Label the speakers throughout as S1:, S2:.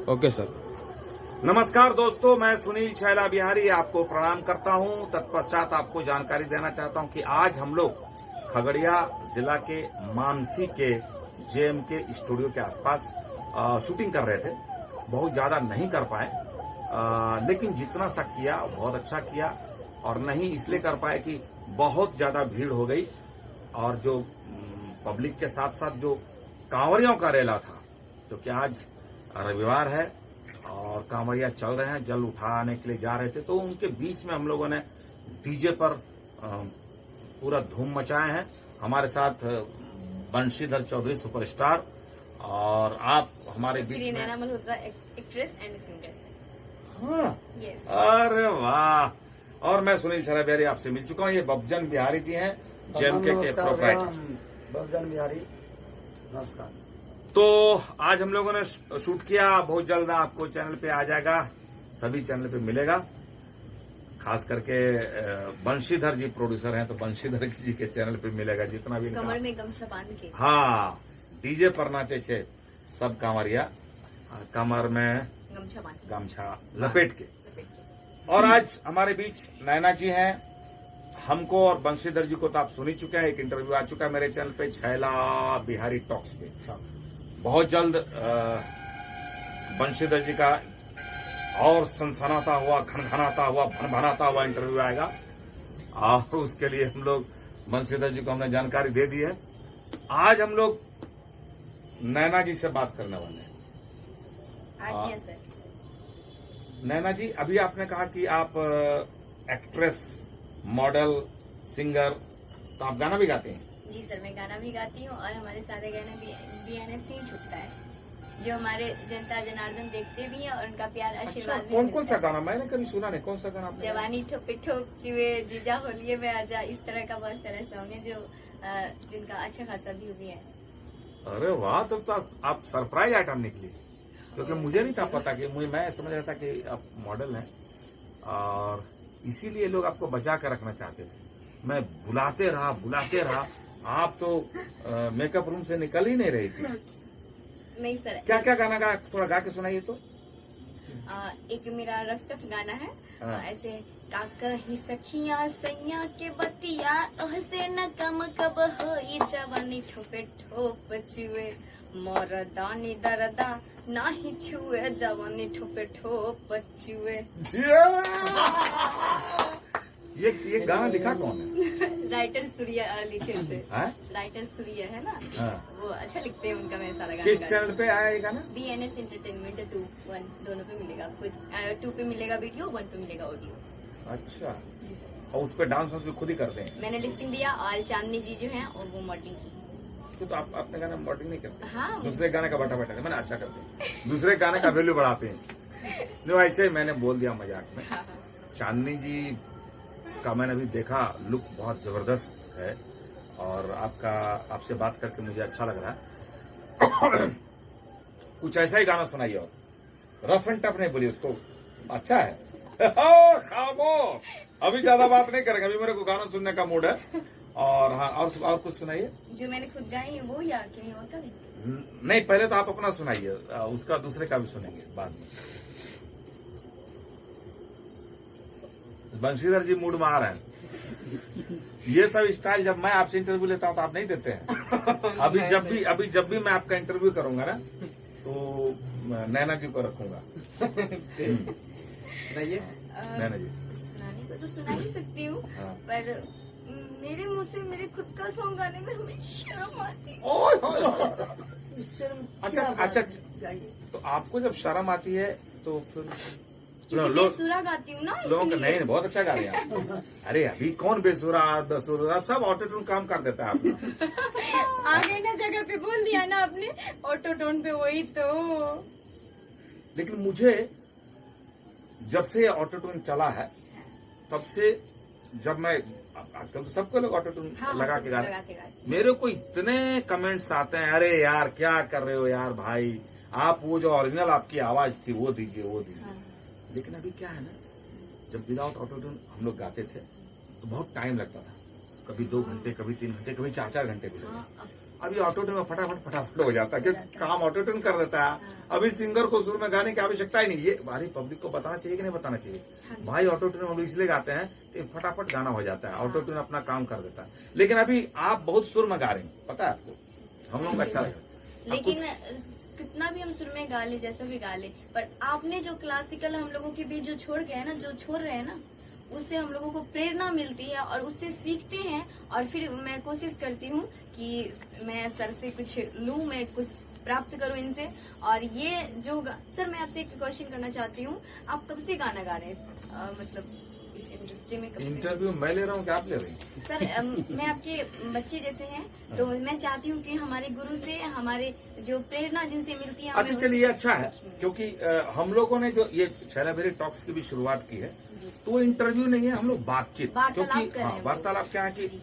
S1: Okay sir.
S2: नमस्कार दोस्तों, मैं सुनील छैला बिहारी आपको प्रणाम करता हूं। तत्पश्चात आपको जानकारी देना चाहता हूं कि आज हम लोग खगड़िया जिला के मानसी के जेएम के स्टूडियो के आसपास शूटिंग कर रहे थे। बहुत ज्यादा नहीं कर पाए, लेकिन जितना सा किया बहुत अच्छा किया। और नहीं इसलिए कर पाए कि बहुत ज्यादा भीड़ हो गई, और जो पब्लिक के साथ साथ जो कांवरियों का रेला था, जो कि आज रविवार है और कांवरिया चल रहे हैं, जल उठाने के लिए जा रहे थे, तो उनके बीच में हम लोगों ने डीजे पर पूरा धूम मचाए हैं। हमारे साथ बंशीधर चौधरी सुपरस्टार, और आप हमारे बीच में
S3: नैना मल्होत्रा, एक्ट्रेस एंड सिंगर।
S2: हाँ,
S3: यस।
S2: अरे वाह। और मैं सुनील छैला बिहारी आपसे मिल चुका हूँ। ये बब्जन बिहारी जी हैं, जेएमके के प्रोप्राइटर।
S4: बब्जन बिहारी, नमस्कार।
S2: तो आज हम लोगों ने शूट किया, बहुत जल्द आपको चैनल पे आ जाएगा, सभी चैनल पे मिलेगा। खास करके बंशीधर जी प्रोड्यूसर हैं, तो बंशीधर जी के चैनल पे मिलेगा जितना भी
S3: कमर में गमछा बांध के।
S2: हाँ, डीजे पर नाचे छे सब कांवरिया, कमर में गमछा लपेट के। और आज हमारे बीच नैना जी हैं। हमको और बंशीधर जी को तो आप सुन ही चुके हैं, एक इंटरव्यू आ चुका है मेरे चैनल पे, छैला बिहारी टॉक्स पे। बहुत जल्द बंशीधर जी का और सनसनाता हुआ, घनघनाता हुआ, भनभनाता हुआ इंटरव्यू आएगा, और उसके लिए हम लोग बंशीधर जी को हमने जानकारी दे दी है। आज हम लोग नैना जी से बात करने वाले हैं।
S3: सर।
S2: नैना जी, अभी आपने कहा कि आप एक्ट्रेस, मॉडल, सिंगर, तो आप गाना भी गाते हैं?
S3: जी सर, मैं गाना भी गाती हूँ, और हमारे सारे गाने BNS से ही छूटता है, जो हमारे जनता जनार्दन देखते भी हैं और उनका प्यार आशीर्वाद भी।
S2: कौन सा गाना? मैंने कभी सुना नहीं। कौन सा गाना आपने?
S3: जवानी ठोपे ठोक चुए, जीजा होलिये में आजा, इस तरह का बहुत सारा सॉन्ग है जो जिनका अच्छा खासा व्यू भी है।
S2: अरे वाह, तब तो आप सरप्राइज आइटम निकली, क्योंकि मुझे नहीं था पता कि मैं समझ रहा था कि आप मॉडल हैं, और इसीलिए लोग आपको बचा कर रखना चाहते थे। मैं बुलाते रहा, आप तो मेकअप रूम से निकल ही नहीं रही थी।
S3: नहीं सर।
S2: क्या गाना गा, थोड़ा गा के सुनाइए तो।
S3: एक मेरा रफ गाना है,
S2: हाँ।
S3: ऐसे काका ही सखिया सैया के बतिया, ओहसे न कम कब होई जवानी ठोपे ठोप चुए, मोर दानी दरदा नाही छुए, जवानी ठोपे ठोप चुए।
S2: ये गाना लिखा कौन है?
S3: राइटर सूर्या लिखे थे।
S2: राइटर
S3: सूर्या है ना, वो अच्छा लिखते हैं, उनका मैं सारा गाना।
S2: किस चैनल पे आया ये गाना?
S3: BNS एंटरटेनमेंट 2, 1 दोनों पे मिलेगा। कुछ 2 पे मिलेगा वीडियो, 1 पे मिलेगा ऑडियो।
S2: अच्छा, और उस पे डांस भी खुद ही करते हैं?
S3: मैंने लिपसिंग दिया, और चांदनी जी जो हैं और वो मॉडलिंग की।
S2: तो आप अपने गाने में मॉडलिंग नहीं करते?
S3: हाँ।
S2: दूसरे गाने का बटा मैंने अच्छा करते हैं, दूसरे गाने का वैल्यू बढ़ाते हैं। नहीं, ऐसे मैंने बोल दिया मजाक में। चांदनी जी का मैंने अभी देखा, लुक बहुत जबरदस्त है, और आपसे बात करके मुझे अच्छा लग रहा है। कुछ ऐसा ही गाना सुनाइए, और रफ एंड टफ नहीं बोलिए उसको, अच्छा है। खामोश, अभी ज्यादा बात नहीं करेंगे, अभी मेरे को गाना सुनने का मूड है। और हाँ, और कुछ सुनाइए
S3: जो मैंने खुद गाई है वो, या कहीं और का भी?
S2: नहीं, पहले तो आप अपना सुनाइए, उसका दूसरे का भी सुनेंगे बाद में। बंशीधर जी मूड में आ रहे हैं। ये सब स्टाइल जब मैं आपसे इंटरव्यू लेता हूँ तो आप नहीं देते हैं। अभी जब भी मैं आपका इंटरव्यू करूंगा ना, तो नैना जी को रखूंगा।
S4: सुनाइए।
S2: नैना जी,
S3: सुनाने को तो सुना ही सकती हूँ,
S2: हाँ।
S3: पर मेरे मुंह से मेरे खुद का सॉन्ग गाने में हमें शर्म आती है।
S2: अच्छा, तो आपको जब शर्म आती है तो फिर
S3: बेसुरा गाती हूँ ना,
S2: लोग नहीं, बहुत अच्छा गा रहे हैं। अरे अभी कौन बेसुरा सब ऑटो ट्यून काम कर देता है आपका।
S3: आ गई ना जगह पे, बोल दिया ना आपने ऑटो टोन पे, वही तो।
S2: लेकिन मुझे जब से ऑटो ट्यून चला है, तब से जब मैं, आजकल तो सबको लोग ऑटो ट्यून लगा के गा, मेरे को इतने कमेंट्स आते हैं, अरे यार क्या कर रहे हो यार भाई, आप वो जो ओरिजिनल आपकी आवाज थी वो दीजिए। लेकिन अभी क्या है ना, जब विदाउट ऑटो ट्यून हम लोग गाते थे तो बहुत टाइम लगता था, कभी 2 घंटे, कभी 3 घंटे, कभी 4-4 घंटे भी लगे। अभी ऑटो ट्यून में फटाफट हो जाता है, क्योंकि काम ऑटो ट्यून कर देता है। अभी सिंगर को सुर में गाने की आवश्यकता ही नहीं। ये हमारी पब्लिक को बताना चाहिए कि नहीं बताना चाहिए? भाई ऑटो ट्यून हम इसलिए गाते हैं कि फटाफट गाना हो जाता है, ऑटो ट्यून अपना काम कर देता है। लेकिन अभी आप बहुत सुर में गा रहे हैं, पता है आपको, हम लोग को अच्छा लगा।
S3: लेकिन कितना भी हम सुर में गा ले, जैसा भी गा ले, पर आपने जो क्लासिकल हम लोगों के बीच जो छोड़ गए ना, जो छोड़ रहे हैं ना, उससे हम लोगों को प्रेरणा मिलती है और उससे सीखते हैं। और फिर मैं कोशिश करती हूँ कि मैं सर से कुछ लूँ, मैं कुछ प्राप्त करूँ इनसे। और ये जो सर, मैं आपसे एक क्वेश्चन करना चाहती हूँ, आप कब से गाना गा रहे हैं? मतलब इस इंडस्ट्री में कब से?
S2: इंटरव्यू मैं ले रहा हूँ कि आप ले रही हैं?
S3: सर मैं आपके बच्चे जैसे हैं, तो मैं चाहती हूँ कि हमारे गुरु से हमारे जो प्रेरणा जिनसे मिलती है।
S2: अच्छा चलिए, अच्छा है, क्योंकि हम लोगों ने जो ये छैला बेरी टॉक्स की भी शुरुआत की है, तो इंटरव्यू नहीं है, हम लोग बातचीत, क्योंकि वार्तालाप क्या है कि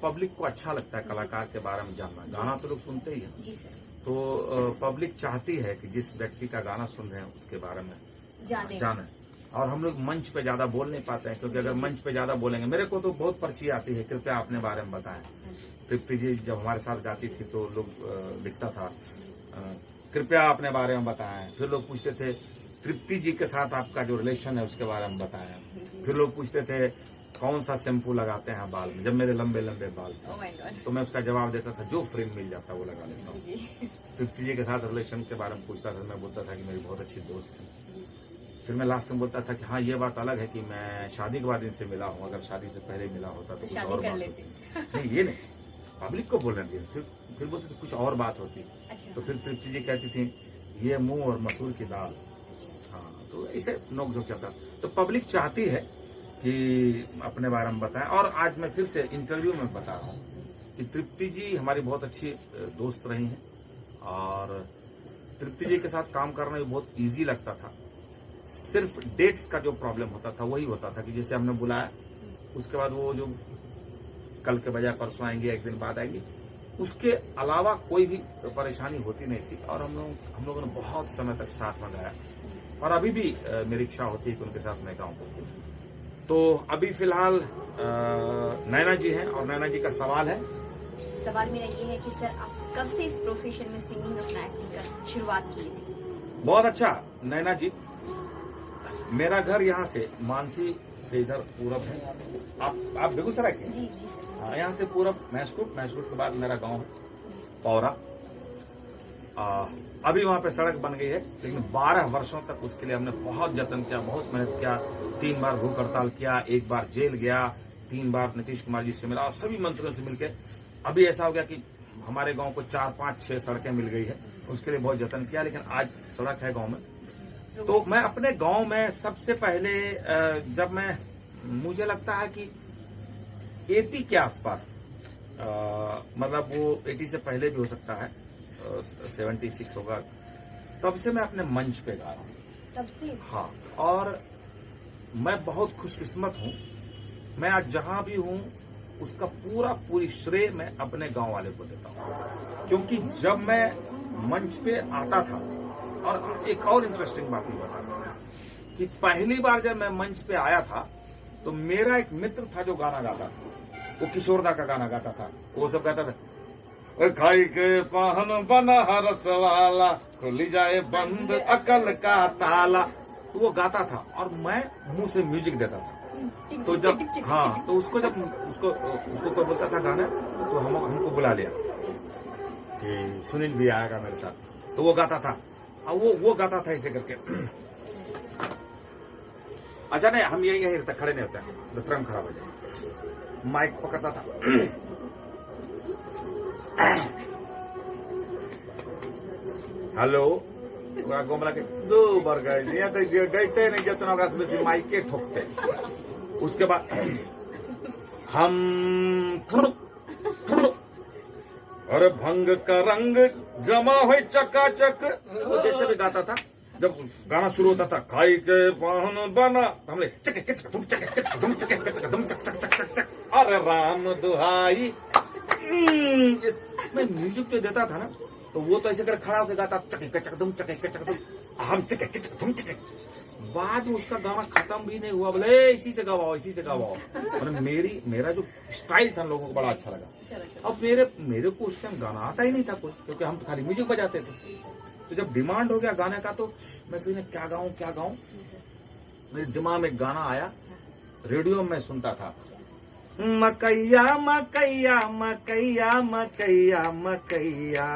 S2: पब्लिक को अच्छा लगता है कलाकार के बारे में जानना। गाना तो लोग सुनते ही है, तो पब्लिक चाहती है कि जिस व्यक्ति का गाना सुन रहे हैं उसके बारे में जाने। और हम लोग मंच पे ज्यादा बोल नहीं पाते हैं, क्योंकि अगर मंच पे ज्यादा बोलेंगे, मेरे को तो बहुत पर्ची आती है, कृपया अपने बारे में बताएं। तृप्ति जी जब हमारे साथ गाती थी तो लोग दिखता था, कृपया अपने बारे में बताएं। फिर लोग पूछते थे तृप्ति जी के साथ आपका जो रिलेशन है उसके बारे में बताएं। फिर लोग पूछते थे कौन सा शैम्पू लगाते हैं बाल में, जब मेरे लंबे लंबे बाल थे तो मैं उसका जवाब देता था, जो फ्रेम मिल जाता वो लगा लेता हूँ। तृप्ति जी के साथ रिलेशन के बारे में पूछता था, मैं बोलता था कि मेरी बहुत अच्छी दोस्त है। फिर मैं लास्ट में बोलता था कि हाँ ये बात अलग है कि मैं शादी के बाद इनसे मिला हूँ, अगर शादी से पहले मिला होता तो कुछ और बात होती। नहीं ये नहीं, पब्लिक को बोलने दिए। फिर बोलते थे कुछ और बात होती। तो फिर तृप्ति जी कहती थी ये मुंह और मसूर की दाल। हाँ, तो ऐसे नोक झोंक चलता। तो पब्लिक चाहती है कि अपने बारे में बताएं। और आज मैं फिर से इंटरव्यू में बता रहा हूँ कि तृप्ति जी हमारी बहुत अच्छी दोस्त रही हैं, और तृप्ति जी के साथ काम करना भी बहुत इजी लगता था। सिर्फ डेट्स का जो प्रॉब्लम होता था वही होता था कि जैसे हमने बुलाया, उसके बाद वो जो कल के बजाय परसों आएंगे, एक दिन बाद आएंगे, उसके अलावा कोई भी परेशानी होती नहीं थी। और हम लोगों ने बहुत समय तक साथ में गाया, और अभी भी मेरी इच्छा होती है कि उनके साथ मैं गाऊं। तो अभी फिलहाल नैना जी हैं, और नैना जी का सवाल
S3: मेरा ये है कि सर आप कब से इस प्रोफेशन में सिंगिंग अपना एक्टिंग का शुरुआत किए थे?
S2: बहुत अच्छा नैना जी, मेरा घर यहाँ से मानसी से इधर पूरब है। आप बेगूसराय के?
S3: जी सर।
S2: हाँ, यहाँ से पूरब महसूट के बाद मेरा गांव है पौरा। अभी वहाँ पे सड़क बन गई है, लेकिन 12 वर्षों तक उसके लिए हमने बहुत जतन किया, बहुत मेहनत किया। 3 बार भूख हड़ताल किया, 1 बार जेल गया, 3 बार नीतीश कुमार जी से मिला, और सभी मंत्रियों से मिलकर अभी ऐसा हो गया कि हमारे गांव को 4, 5, 6 सड़कें मिल गई है। उसके लिए बहुत जतन किया, लेकिन आज सड़क है गांव में। तो मैं अपने गांव में सबसे पहले जब मुझे लगता है कि 80 के आसपास, मतलब वो 80 से पहले भी हो सकता है, 76 होगा, तब से मैं अपने मंच पे गा रहा हूँ।
S3: तब से? हाँ,
S2: और मैं बहुत खुशकिस्मत हूँ। मैं आज जहां भी हूँ उसका पूरी श्रेय मैं अपने गांव वाले को देता हूँ, क्योंकि जब मैं मंच पे आता था, और एक और इंटरेस्टिंग बात ये बताता हूँ कि पहली बार जब मैं मंच पे आया था तो मेरा एक मित्र था जो गाना गाता था, वो किशोरदा का गाना गाता था। वो सब गाता था, खाई के पाहन बना रस वाला, खुली जाए बंद अकल का ताला। तो वो गाता था और मैं मुंह से म्यूजिक देता था। तो जब तो उसको कोई बोलता था गाना, तो हमको बुला लिया कि सुनील भी आएगा मेरे साथ। तो वो गाता था, और वो गाता था ऐसे करके। अच्छा नहीं, हम यही रहते, खड़े नहीं होते हैं, तो फ्रेम खराब हो जाए। माइक पकड़ता था, हेलो, गोमला के 2 बार गए, गए नहीं जब माइक के ठोकते। उसके बाद हम अरे भंग का रंग जमा हो चकाचक, वो जैसे भी गाता था। जब गाना शुरू होता था, खाई के पाहन बना, हमने अरे राम दुहाई, मैं म्यूजिक जो देता था ना, तो वो तो ऐसे कर खड़ा होकर गाता, चक हम चक। बाद में उसका गाना खत्म भी नहीं हुआ, बोले इसी से गवाओ। और मेरा जो स्टाइल था, लोगों को बड़ा अच्छा लगा।
S3: अच्छा लगता
S2: अब मेरे को उस टाइम गाना आता ही नहीं था कुछ, क्योंकि हम तो खाली म्यूजिक बजाते थे। तो जब डिमांड हो गया गाने का, तो मैं सोचा क्या गाऊं। मेरे दिमाग में गाना आया, रेडियो में सुनता था, मकैया मकैया मकैया मकैया मकैया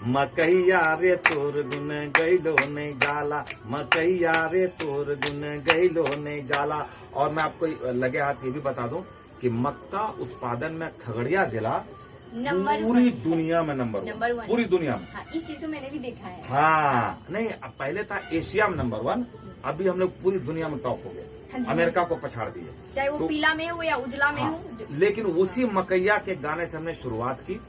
S2: मकैया रे तोर गुन गैलो ने जाला, मकैया रे तोर गुन गैलो ने जाला। और मैं आपको लगे हाथ ये भी बता दूं कि मक्का उत्पादन में खगड़िया जिला
S3: नंबर
S2: पूरी
S3: 1
S2: दुनिया में नंबर
S3: नंबर
S2: 1,
S3: 1
S2: पूरी दुनिया में।
S3: हाँ, इस चीज को मैंने भी देखा है।
S2: हाँ नहीं, अब पहले था एशिया में नंबर 1, अभी हम लोग पूरी दुनिया में टॉप हो
S3: हाँ
S2: गए,
S3: जी,
S2: अमेरिका को पछाड़ दिए।
S3: चाहे वो
S2: तो-
S3: पीला में हो या उजला में
S2: हाँ,
S3: हो।
S2: लेकिन उसी मकैया के गाने से हमने शुरुआत की,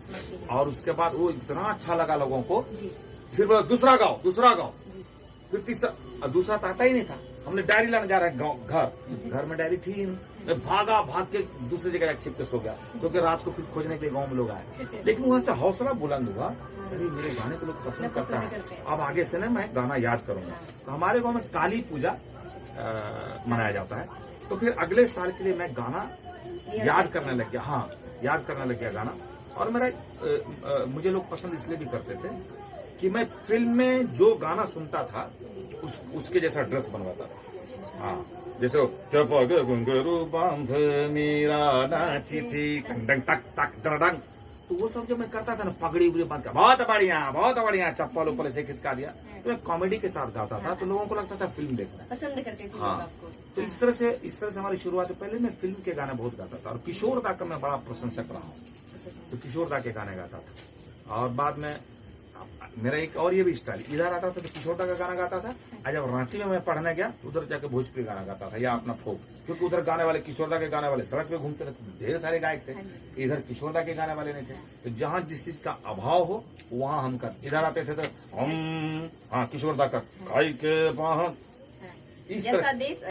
S2: और उसके बाद वो इतना अच्छा लगा लोगों को।
S3: जी
S2: फिर बोला दूसरा गाओ,
S3: जी
S2: फिर तीसरा, और दूसरा तो आता ही नहीं था। हमने डायरी लाने जा रहे हैं घर में डायरी थी ही नहीं। मैं भाग के दूसरी जगह छिप के सो गया, क्योंकि रात को फिर खोजने के लिए गाँव में लोग आए। लेकिन वहां से हौसला बुलंद हुआ, अरे मेरे गाने को लोग पसंद करता है, अब आगे से ना मैं गाना याद करूंगा। तो हमारे गाँव में काली पूजा मनाया जाता है, तो फिर अगले साल के लिए मैं गाना याद करने लग गया। हाँ, याद करने लग गया गाना। और मुझे लोग पसंद इसलिए भी करते थे कि मैं फिल्म में जो गाना सुनता था उसके जैसा ड्रेस बनवाता था। हाँ, जैसे बांध मीरा नाची थी डंग टक टक डंग, तो वो सब जब मैं करता था ना, पगड़ी उगड़ी बांध कर, बहुत बढ़िया, चप्पल ऊपर से खिसका दिया, तो मैं कॉमेडी के साथ गाता था, तो लोगों को लगता था फिल्म देखना।
S3: पसंद करते थे लोग
S2: हाँ,
S3: आपको।
S2: तो इस तरह से हमारी शुरुआत है। पहले मैं फिल्म के गाने बहुत गाता था, और किशोर दा का मैं बड़ा प्रशंसक रहा हूँ,
S3: अच्छा।
S2: तो किशोर दा के गाने गाता था। और बाद में मेरा एक और ये भी स्टाइल, इधर आता था तो किशोर दा का गाना गाता था, और जब रांची में मैं पढ़ने गया उधर जाकर भोजपुरी गाना गाता था, या अपना फोक, क्योंकि उधर गाने वाले किशोर दा के गाने वाले सड़क पे घूमते रहते थे, ढेर सारे गायक थे, इधर किशोर दा के गाने वाले नहीं थे। तो जहाँ जिस चीज का अभाव हो वहाँ हम कर, इधर आते थे तो हम, हाँ, किशोर दा का, इस
S3: जैसा
S2: तरह
S3: देश